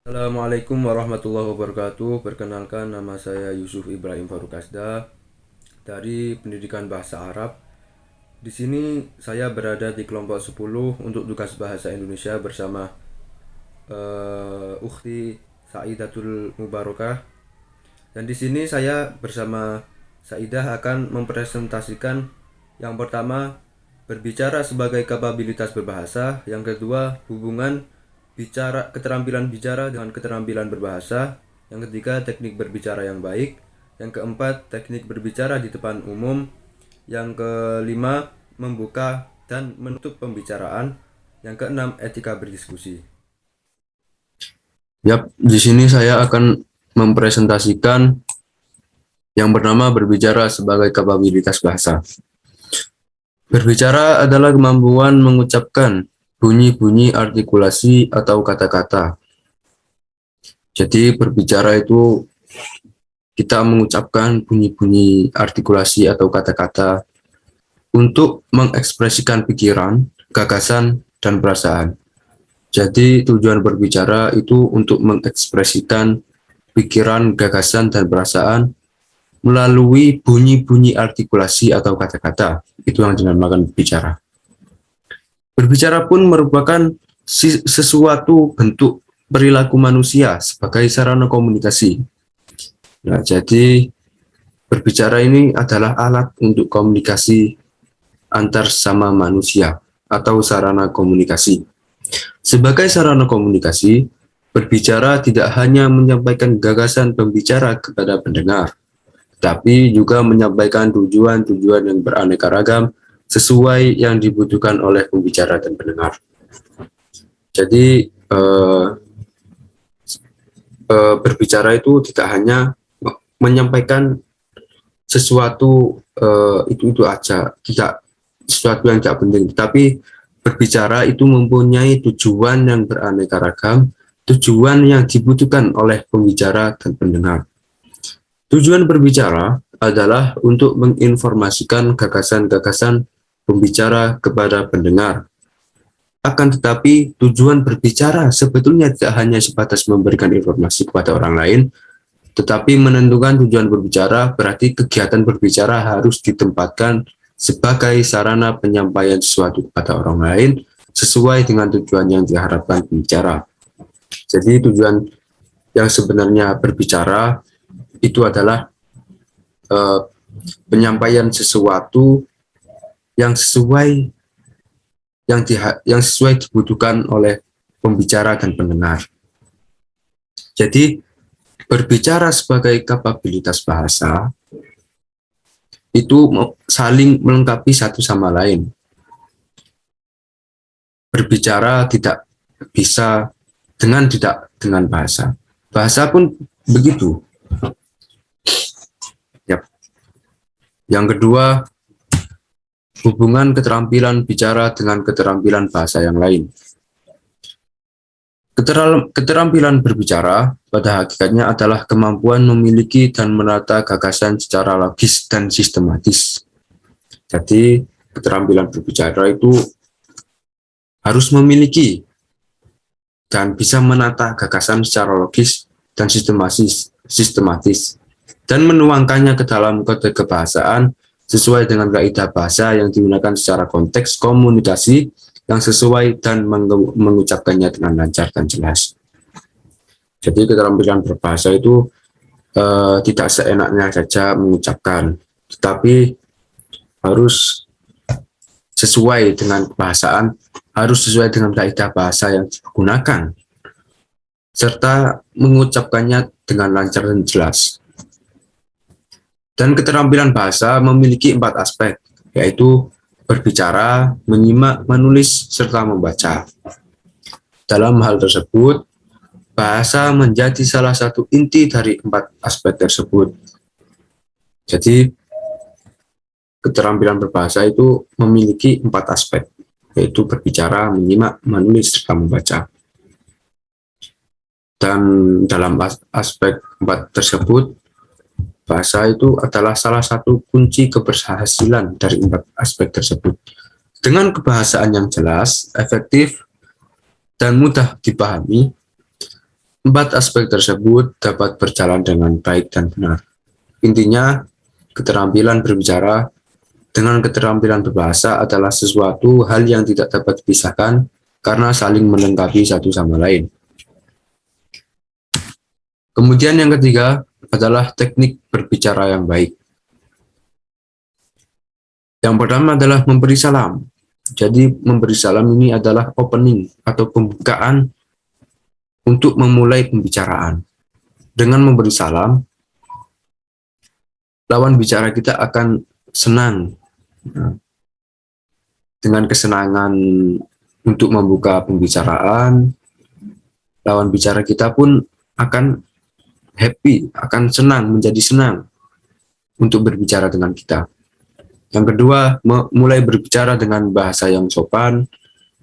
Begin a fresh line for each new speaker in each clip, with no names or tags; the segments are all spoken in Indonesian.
Assalamualaikum warahmatullahi wabarakatuh. Perkenalkan, nama saya Yusuf Ibrahim Faruk Asda dari Pendidikan Bahasa Arab. Di sini saya berada di kelompok 10 untuk tugas bahasa Indonesia bersama Ukhti Saidatul Mubarakah. Dan di sini saya bersama Saidah akan mempresentasikan yang pertama berbicara sebagai kapabilitas berbahasa, yang kedua hubungan keterampilan bicara dengan keterampilan berbahasa, yang ketiga teknik berbicara yang baik, yang keempat teknik berbicara di depan umum, yang kelima membuka dan menutup pembicaraan, yang keenam etika berdiskusi. Yap, di sini saya akan mempresentasikan yang pertama berbicara sebagai kapabilitas bahasa. Berbicara adalah kemampuan mengucapkan bunyi-bunyi artikulasi atau kata-kata. Jadi berbicara itu kita mengucapkan bunyi-bunyi artikulasi atau kata-kata untuk mengekspresikan pikiran, gagasan, dan perasaan. Jadi tujuan berbicara itu untuk mengekspresikan pikiran, gagasan, dan perasaan melalui bunyi-bunyi artikulasi atau kata-kata. Itu yang dinamakan berbicara. Berbicara pun merupakan sesuatu bentuk perilaku manusia sebagai sarana komunikasi. Nah, jadi berbicara ini adalah alat untuk komunikasi antar sama manusia atau sarana komunikasi. Sebagai sarana komunikasi, berbicara tidak hanya menyampaikan gagasan pembicara kepada pendengar, tapi juga menyampaikan tujuan-tujuan yang beraneka ragam sesuai yang dibutuhkan oleh pembicara dan pendengar. Jadi berbicara itu tidak hanya menyampaikan sesuatu itu aja, tidak sesuatu yang tidak penting, tapi berbicara itu mempunyai tujuan yang beraneka ragam, tujuan yang dibutuhkan oleh pembicara dan pendengar. Tujuan berbicara adalah untuk menginformasikan gagasan-gagasan pembicara kepada pendengar. Akan tetapi tujuan berbicara sebetulnya tidak hanya sebatas memberikan informasi kepada orang lain, tetapi menentukan tujuan berbicara berarti kegiatan berbicara harus ditempatkan sebagai sarana penyampaian sesuatu kepada orang lain sesuai dengan tujuan yang diharapkan pembicara. Jadi tujuan yang sebenarnya berbicara itu adalah penyampaian sesuatu yang sesuai dibutuhkan oleh pembicara dan pendengar. Jadi berbicara sebagai kapabilitas bahasa itu saling melengkapi satu sama lain. Berbicara tidak bisa tidak dengan bahasa. Bahasa pun begitu. Yap. Yang kedua, hubungan keterampilan bicara dengan keterampilan bahasa yang lain. Keterampilan berbicara pada hakikatnya adalah kemampuan memiliki dan menata gagasan secara logis dan sistematis. Jadi keterampilan berbicara itu harus memiliki dan bisa menata gagasan secara logis dan sistematis dan menuangkannya ke dalam kode kebahasaan sesuai dengan kaidah bahasa yang digunakan secara konteks komunikasi yang sesuai dan mengucapkannya dengan lancar dan jelas. Jadi keterampilan berbahasa itu tidak seenaknya saja mengucapkan, tetapi harus sesuai dengan bahasaan, harus sesuai dengan kaidah bahasa yang digunakan, serta mengucapkannya dengan lancar dan jelas. Dan keterampilan bahasa memiliki 4 aspek, yaitu berbicara, menyimak, menulis, serta membaca. Dalam hal tersebut, bahasa menjadi salah satu inti dari 4 aspek tersebut. Jadi, keterampilan berbahasa itu memiliki 4 aspek, yaitu berbicara, menyimak, menulis, serta membaca. Dan dalam aspek 4 tersebut, bahasa itu adalah salah satu kunci keberhasilan dari 4 aspek tersebut. Dengan kebahasaan yang jelas, efektif, dan mudah dipahami, Empat aspek tersebut dapat berjalan dengan baik dan benar. Intinya, keterampilan berbicara dengan keterampilan berbahasa adalah sesuatu hal yang tidak dapat dipisahkan karena saling melengkapi satu sama lain. Kemudian yang ketiga adalah teknik berbicara yang baik. Yang pertama adalah memberi salam. Jadi memberi salam ini adalah opening atau pembukaan untuk memulai pembicaraan. Dengan memberi salam, lawan bicara kita akan senang. Dengan kesenangan untuk membuka pembicaraan, lawan bicara kita pun akan happy, akan senang, menjadi senang untuk berbicara dengan kita. Yang kedua, mulai berbicara dengan bahasa yang sopan,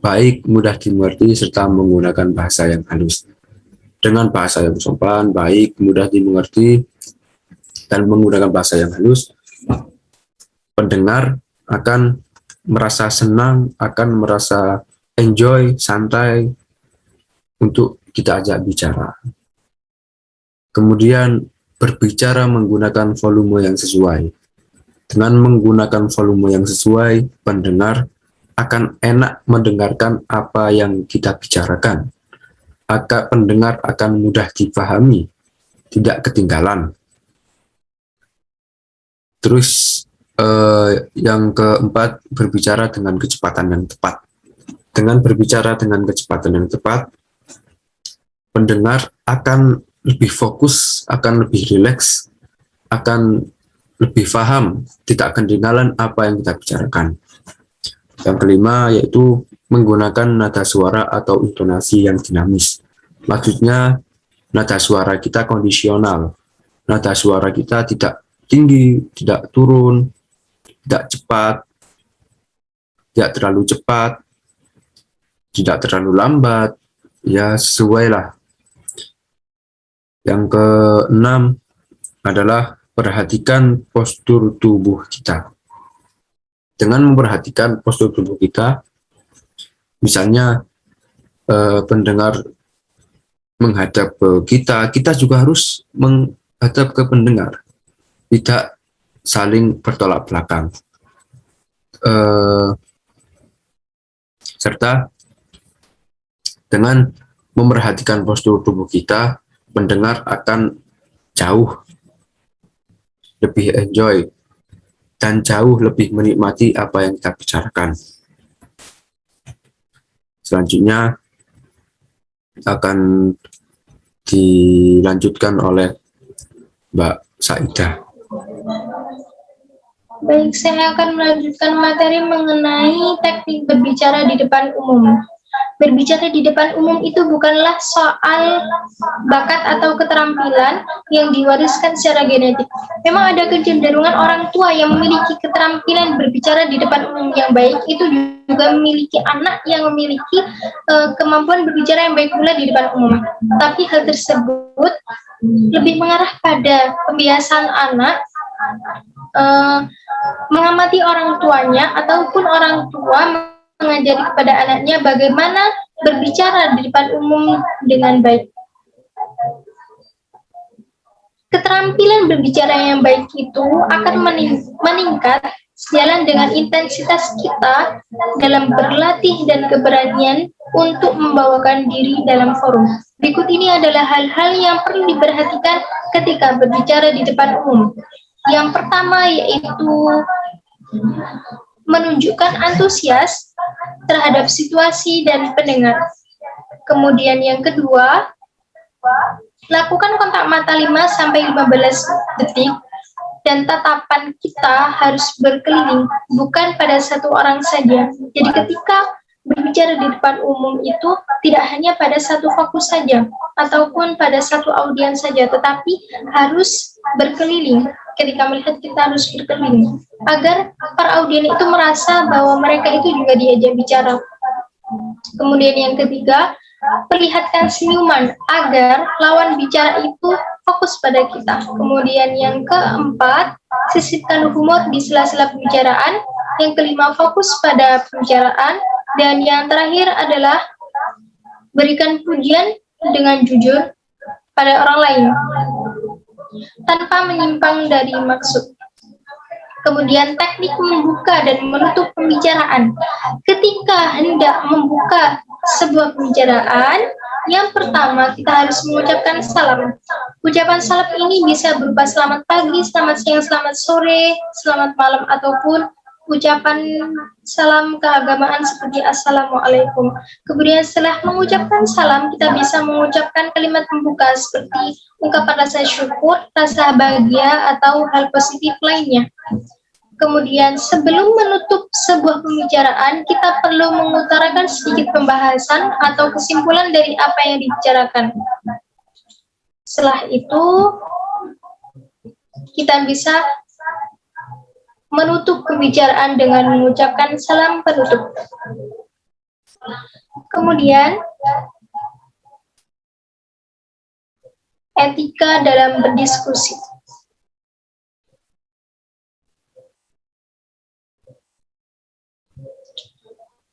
baik, mudah dimengerti, serta menggunakan bahasa yang halus. Dengan bahasa yang sopan, baik, mudah dimengerti, dan menggunakan bahasa yang halus, pendengar akan merasa senang, akan merasa enjoy, santai untuk kita ajak bicara. Kemudian berbicara menggunakan volume yang sesuai. Dengan menggunakan volume yang sesuai, pendengar akan enak mendengarkan apa yang kita bicarakan. Pendengar akan mudah dipahami, tidak ketinggalan. Terus yang keempat, berbicara dengan kecepatan yang tepat. Dengan berbicara dengan kecepatan yang tepat, pendengar akan lebih fokus, akan lebih rileks, akan lebih paham, tidak akan ketinggalan apa yang kita bicarakan. Yang kelima yaitu menggunakan nada suara atau intonasi yang dinamis. Maksudnya nada suara kita kondisional. Nada suara kita tidak tinggi, tidak turun, tidak cepat, tidak terlalu cepat, tidak terlalu lambat, ya sesuai lah. Yang keenam adalah perhatikan postur tubuh kita. Dengan memperhatikan postur tubuh kita, misalnya pendengar menghadap ke kita, kita juga harus menghadap ke pendengar. Tidak saling bertolak belakang. Serta dengan memperhatikan postur tubuh kita, pendengar akan jauh lebih enjoy dan jauh lebih menikmati apa yang kita bicarakan. Selanjutnya akan dilanjutkan oleh Mbak Saidah.
Baik, saya akan melanjutkan materi mengenai teknik berbicara di depan umum. Berbicara di depan umum itu bukanlah soal bakat atau keterampilan yang diwariskan secara genetik. Memang ada kecenderungan orang tua yang memiliki keterampilan berbicara di depan umum yang baik, itu juga memiliki anak yang memiliki kemampuan berbicara yang baik pula di depan umum. Tapi hal tersebut lebih mengarah pada pembiasaan anak mengamati orang tuanya ataupun orang tua mengajari kepada anaknya bagaimana berbicara di depan umum dengan baik. Keterampilan berbicara yang baik itu akan meningkat sejalan dengan intensitas kita dalam berlatih dan keberanian untuk membawakan diri dalam forum. Berikut ini adalah hal-hal yang perlu diperhatikan ketika berbicara di depan umum. Yang pertama yaitu menunjukkan antusias terhadap situasi dan pendengar. Kemudian yang kedua, lakukan kontak mata 5-15 detik dan tatapan kita harus berkeliling, bukan pada satu orang saja. Jadi ketika berbicara di depan umum itu tidak hanya pada satu fokus saja ataupun pada satu audiens saja, tetapi harus berkeliling. Ketika melihat kita harus berkeliling agar para audiens itu merasa bahwa mereka itu juga diajak bicara. Kemudian yang ketiga, perlihatkan senyuman agar lawan bicara itu fokus pada kita. Kemudian yang keempat, sisipkan humor di sela-sela pembicaraan. Yang kelima, fokus pada pembicaraan. Dan yang terakhir adalah berikan pujian dengan jujur pada orang lain tanpa menyimpang dari maksud. Kemudian teknik membuka dan menutup pembicaraan. Ketika hendak membuka sebuah pembicaraan, yang pertama kita harus mengucapkan salam. Ucapan salam ini bisa berupa selamat pagi, selamat siang, selamat sore, selamat malam, ataupun ucapan salam keagamaan seperti Assalamualaikum. Kemudian setelah mengucapkan salam, kita bisa mengucapkan kalimat pembuka seperti ungkapan rasa syukur, rasa bahagia, atau hal positif lainnya. Kemudian sebelum menutup sebuah pembicaraan, kita perlu mengutarakan sedikit pembahasan atau kesimpulan dari apa yang dibicarakan. Setelah itu, kita bisa menutup pembicaraan dengan mengucapkan salam penutup. Kemudian, etika dalam berdiskusi.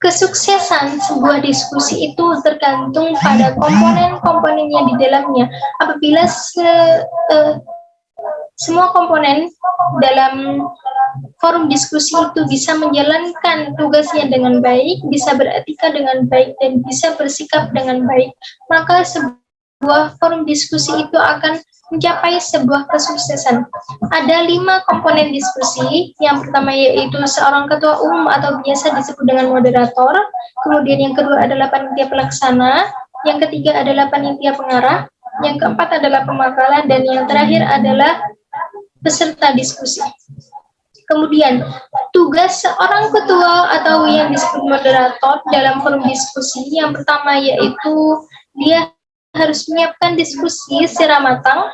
Kesuksesan sebuah diskusi itu tergantung pada komponen-komponennya di dalamnya. Apabila semua komponen dalam forum diskusi itu bisa menjalankan tugasnya dengan baik, bisa beretika dengan baik, dan bisa bersikap dengan baik, maka sebuah forum diskusi itu akan mencapai sebuah kesuksesan. Ada 5 komponen diskusi. Yang pertama yaitu seorang ketua umum atau biasa disebut dengan moderator. Kemudian yang kedua adalah panitia pelaksana. Yang ketiga adalah panitia pengarah. Yang keempat adalah pemakalan. Dan yang terakhir adalah peserta diskusi. Kemudian, tugas seorang ketua atau yang disebut moderator dalam forum diskusi yang pertama yaitu dia harus menyiapkan diskusi secara matang,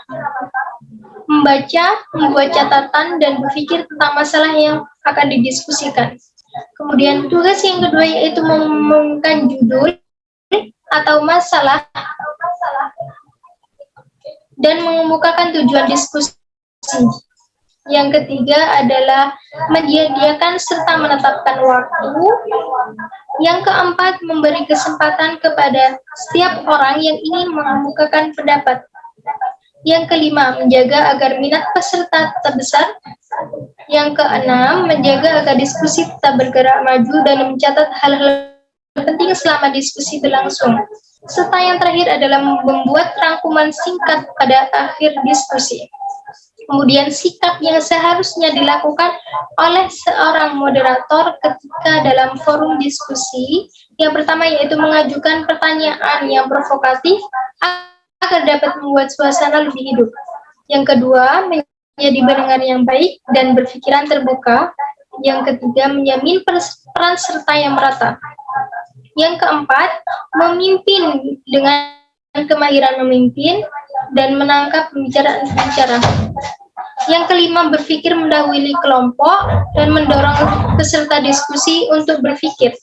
membaca, membuat catatan, dan berpikir tentang masalah yang akan didiskusikan. Kemudian tugas yang kedua yaitu mengumumkan judul atau masalah dan mengemukakan tujuan diskusi. Yang ketiga adalah menyediakan serta menetapkan waktu. Yang keempat, memberi kesempatan kepada setiap orang yang ingin mengemukakan pendapat. Yang kelima, menjaga agar minat peserta tetap besar. Yang keenam, menjaga agar diskusi tetap bergerak maju dan mencatat hal-hal penting selama diskusi berlangsung. Serta yang terakhir adalah membuat rangkuman singkat pada akhir diskusi. Kemudian sikap yang seharusnya dilakukan oleh seorang moderator ketika dalam forum diskusi. Yang pertama yaitu mengajukan pertanyaan yang provokatif agar dapat membuat suasana lebih hidup. Yang kedua, menjadi pendengar yang baik dan berpikiran terbuka. Yang ketiga, menjamin peran serta yang merata. Yang keempat, memimpin dengan kemahiran memimpin dan menangkap pembicaraan-pembicara. Yang kelima, berpikir mendahului kelompok dan mendorong peserta diskusi untuk berpikir.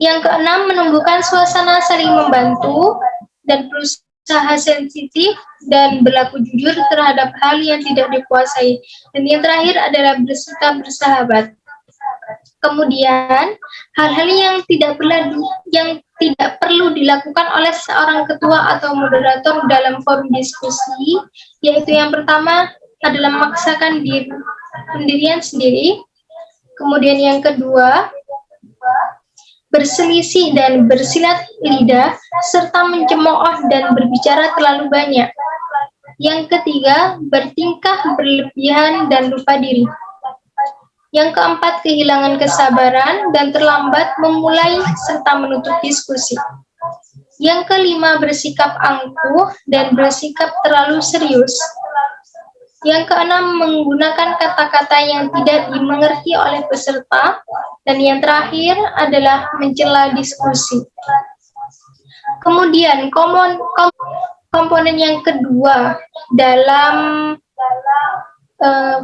Yang keenam, menumbuhkan suasana saling membantu dan berusaha sensitif dan berlaku jujur terhadap hal yang tidak dikuasai. Dan yang terakhir adalah bersikap bersahabat. Kemudian, hal-hal yang tidak perlu dilakukan oleh seorang ketua atau moderator dalam forum diskusi, yaitu yang pertama adalah memaksakan pendirian sendiri. Kemudian yang kedua, berselisih dan bersilat lidah, serta mencemooh dan berbicara terlalu banyak. Yang ketiga, bertingkah berlebihan dan lupa diri. Yang keempat, kehilangan kesabaran dan terlambat memulai serta menutup diskusi. Yang kelima, bersikap angkuh dan bersikap terlalu serius. Yang keenam, menggunakan kata-kata yang tidak dimengerti oleh peserta. Dan yang terakhir adalah mencela diskusi. Kemudian, komponen yang kedua dalam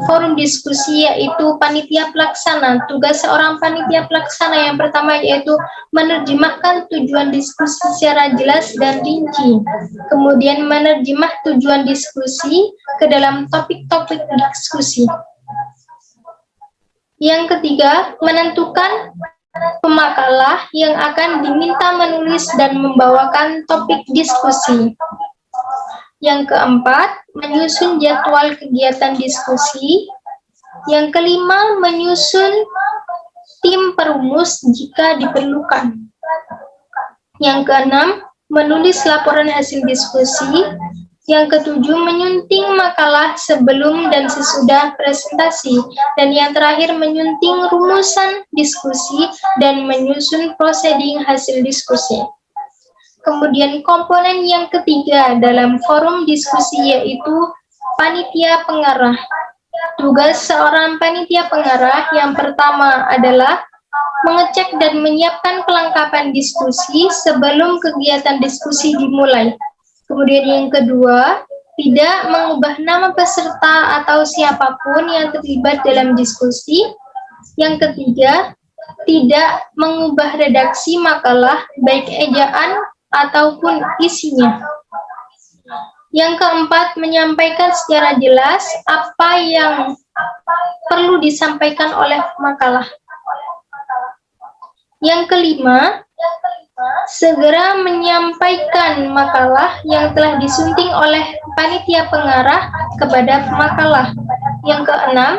forum diskusi yaitu panitia pelaksana. Tugas seorang panitia pelaksana yang pertama yaitu menerjemahkan tujuan diskusi secara jelas dan rinci. Kemudian menerjemah tujuan diskusi ke dalam topik-topik diskusi. Yang ketiga, menentukan pemakalah yang akan diminta menulis dan membawakan topik diskusi. Yang keempat, menyusun jadwal kegiatan diskusi. Yang kelima, menyusun tim perumus jika diperlukan. Yang keenam, menulis laporan hasil diskusi. Yang ketujuh, menyunting makalah sebelum dan sesudah presentasi. Dan yang terakhir, menyunting rumusan diskusi dan menyusun proseding hasil diskusi. Kemudian komponen yang ketiga dalam forum diskusi yaitu panitia pengarah. Tugas seorang panitia pengarah yang pertama adalah mengecek dan menyiapkan kelengkapan diskusi sebelum kegiatan diskusi dimulai. Kemudian yang kedua, tidak mengubah nama peserta atau siapapun yang terlibat dalam diskusi. Yang ketiga, tidak mengubah redaksi makalah, baik ejaan ataupun isinya. Yang keempat, menyampaikan secara jelas apa yang perlu disampaikan oleh makalah. Yang kelima, segera menyampaikan makalah yang telah disunting oleh panitia pengarah kepada makalah. Yang keenam,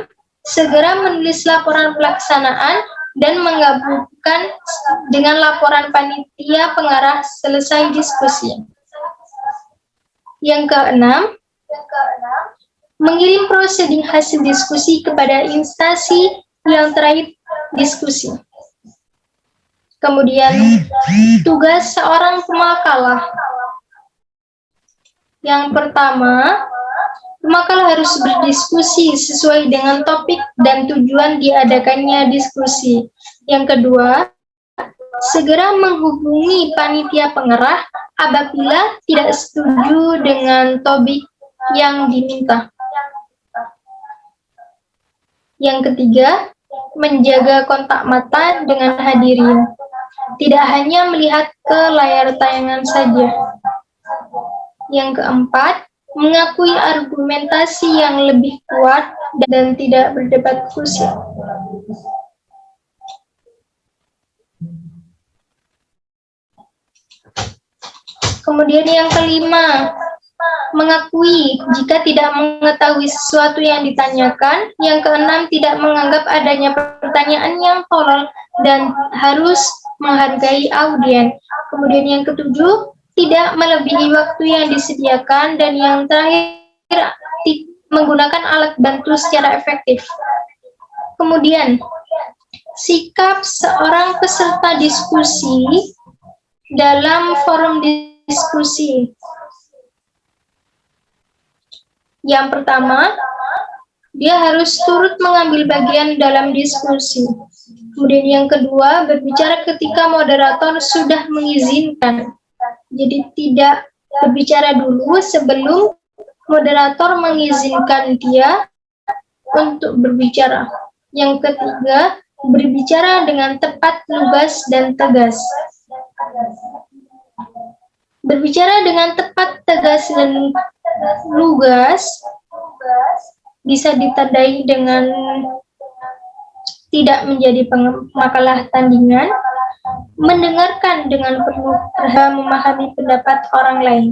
segera menulis laporan pelaksanaan dan menggabungkan dengan laporan panitia pengarah selesai diskusi. Yang keenam, mengirim proseding hasil diskusi kepada instansi yang terakhir diskusi. Kemudian, tugas seorang pemakalah. Yang pertama, pemakalah harus berdiskusi sesuai dengan topik dan tujuan diadakannya diskusi. Yang kedua, segera menghubungi panitia pengarah apabila tidak setuju dengan topik yang diminta. Yang ketiga, menjaga kontak mata dengan hadirin. Tidak hanya melihat ke layar tayangan saja. Yang keempat, mengakui argumentasi yang lebih kuat dan tidak berdebat krusial. Kemudian yang kelima, mengakui jika tidak mengetahui sesuatu yang ditanyakan. Yang keenam, tidak menganggap adanya pertanyaan yang tolol dan harus menghargai audien. Kemudian yang ketujuh, tidak melebihi waktu yang disediakan. Dan yang terakhir, menggunakan alat bantu secara efektif. Kemudian, sikap seorang peserta diskusi dalam forum diskusi. Yang pertama, dia harus turut mengambil bagian dalam diskusi. Kemudian yang kedua, berbicara ketika moderator sudah mengizinkan. Jadi tidak berbicara dulu sebelum moderator mengizinkan dia untuk berbicara. Yang ketiga, berbicara dengan tepat, lugas, dan tegas. Berbicara dengan tepat, tegas, dan lugas bisa ditandai dengan tidak menjadi pemakalah tandingan, mendengarkan dengan penuh perhatian, memahami pendapat orang lain.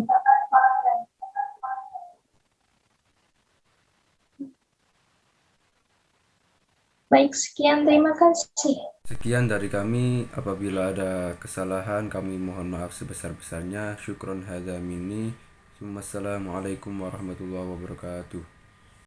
Baik, sekian, terima kasih.
Sekian dari kami. Apabila ada kesalahan, kami mohon maaf sebesar-besarnya. Syukron hadza minni. Wassalamualaikum warahmatullahi wabarakatuh.